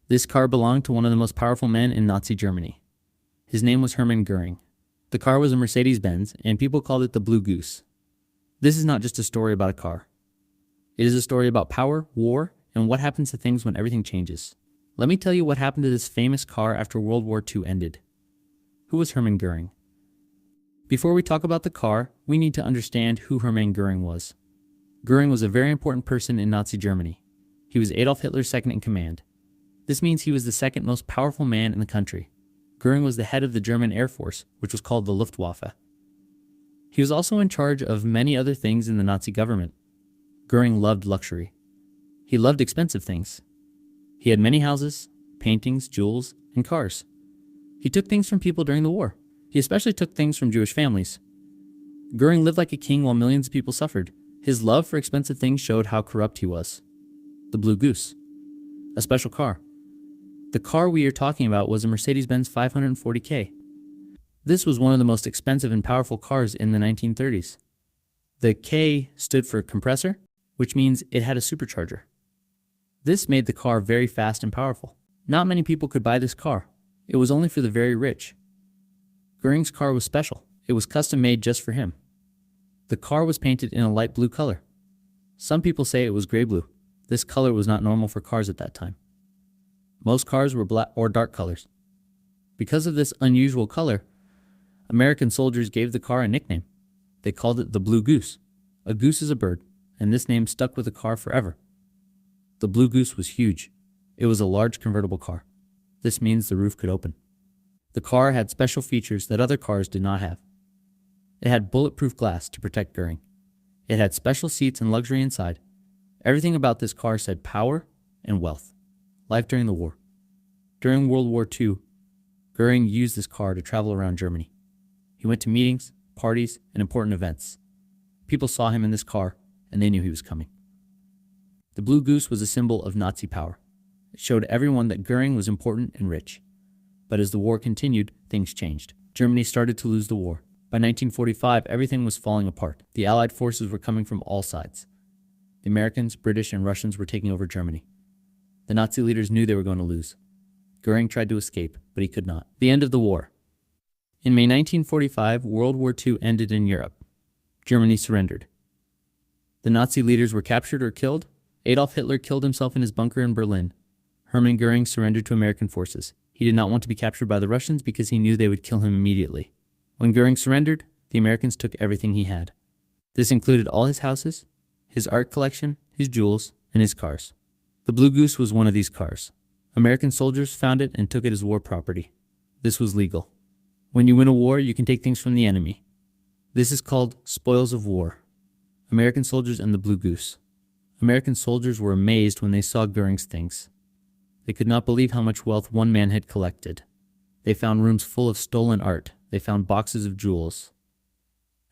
This car belonged to one of the most powerful men in Nazi Germany. His name was Hermann Göring. The car was a Mercedes-Benz, and people called it the Blue Goose. This is not just a story about a car. It is a story about power, war, and what happens to things when everything changes. Let me tell you what happened to this famous car after World War II ended. Who was Hermann Göring? Before we talk about the car, we need to understand who Hermann Göring was. Göring was a very important person in Nazi Germany. He was Adolf Hitler's second in command. This means he was the second most powerful man in the country. Göring was the head of the German Air Force, which was called the Luftwaffe. He was also in charge of many other things in the Nazi government. Göring loved luxury. He loved expensive things. He had many houses, paintings, jewels, and cars. He took things from people during the war. He especially took things from Jewish families. Göring lived like a king while millions of people suffered. His love for expensive things showed how corrupt he was. The Blue Goose, a special car. The car we are talking about was a Mercedes-Benz 540K. This was one of the most expensive and powerful cars in the 1930s. The K stood for compressor, which means it had a supercharger. This made the car very fast and powerful. Not many people could buy this car. It was only for the very rich. Göring's car was special. It was custom made just for him. The car was painted in a light blue color. Some people say it was gray blue. This color was not normal for cars at that time. Most cars were black or dark colors. Because of this unusual color, American soldiers gave the car a nickname. They called it the Blue Goose. A goose is a bird, and this name stuck with the car forever. The Blue Goose was huge. It was a large convertible car. This means the roof could open. The car had special features that other cars did not have. It had bulletproof glass to protect Göring. It had special seats and luxury inside. Everything about this car said power and wealth. Life during the war. During World War II, Göring used this car to travel around Germany. He went to meetings, parties, and important events. People saw him in this car, and they knew he was coming. The Blue Goose was a symbol of Nazi power. It showed everyone that Göring was important and rich. But as the war continued, things changed. Germany started to lose the war. By 1945, everything was falling apart. The Allied forces were coming from all sides. The Americans, British, and Russians were taking over Germany. The Nazi leaders knew they were going to lose. Göring tried to escape, but he could not. The end of the war. In May 1945, World War II ended in Europe. Germany surrendered. The Nazi leaders were captured or killed. Adolf Hitler killed himself in his bunker in Berlin. Hermann Göring surrendered to American forces. He did not want to be captured by the Russians because he knew they would kill him immediately. When Göring surrendered, the Americans took everything he had. This included all his houses, his art collection, his jewels, and his cars. The Blue Goose was one of these cars. American soldiers found it and took it as war property. This was legal. When you win a war, you can take things from the enemy. This is called spoils of war. American soldiers and the Blue Goose. American soldiers were amazed when they saw Göring's things. They could not believe how much wealth one man had collected. They found rooms full of stolen art. They found boxes of jewels.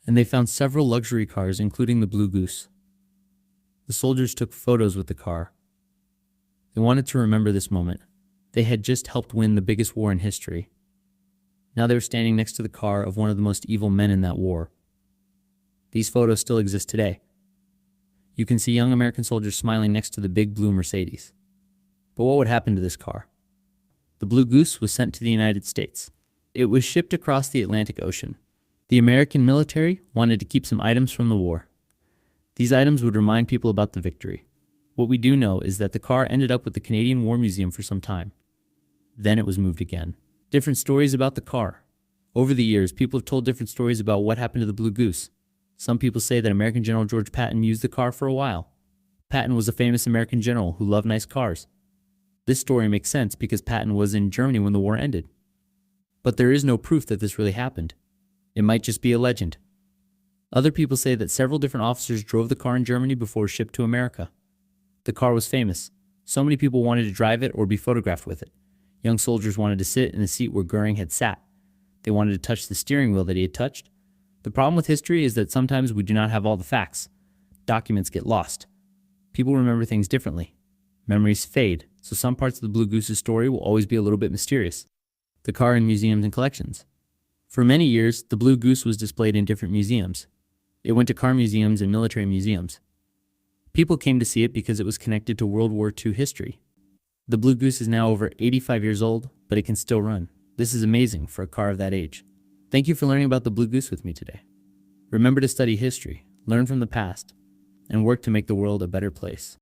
And they found several luxury cars, including the Blue Goose. The soldiers took photos with the car. They wanted to remember this moment. They had just helped win the biggest war in history. Now they were standing next to the car of one of the most evil men in that war. These photos still exist today. You can see young American soldiers smiling next to the big blue Mercedes. But what would happen to this car? The Blue Goose was sent to the United States. It was shipped across the Atlantic Ocean. The American military wanted to keep some items from the war. These items would remind people about the victory. What we do know is that the car ended up with the Canadian War Museum for some time. Then it was moved again. Different stories about the car. Over the years, people have told different stories about what happened to the Blue Goose. Some people say that American General George Patton used the car for a while. Patton was a famous American general who loved nice cars. This story makes sense because Patton was in Germany when the war ended. But there is no proof that this really happened. It might just be a legend. Other people say that several different officers drove the car in Germany before it was shipped to America. The car was famous. So many people wanted to drive it or be photographed with it. Young soldiers wanted to sit in the seat where Göring had sat. They wanted to touch the steering wheel that he had touched. The problem with history is that sometimes we do not have all the facts. Documents get lost. People remember things differently. Memories fade, so some parts of the Blue Goose's story will always be a little bit mysterious. The car in museums and collections. For many years, the Blue Goose was displayed in different museums. It went to car museums and military museums. People came to see it because it was connected to World War II history. The Blue Goose is now over 85 years old, but it can still run. This is amazing for a car of that age. Thank you for learning about the Blue Goose with me today. Remember to study history, learn from the past, and work to make the world a better place.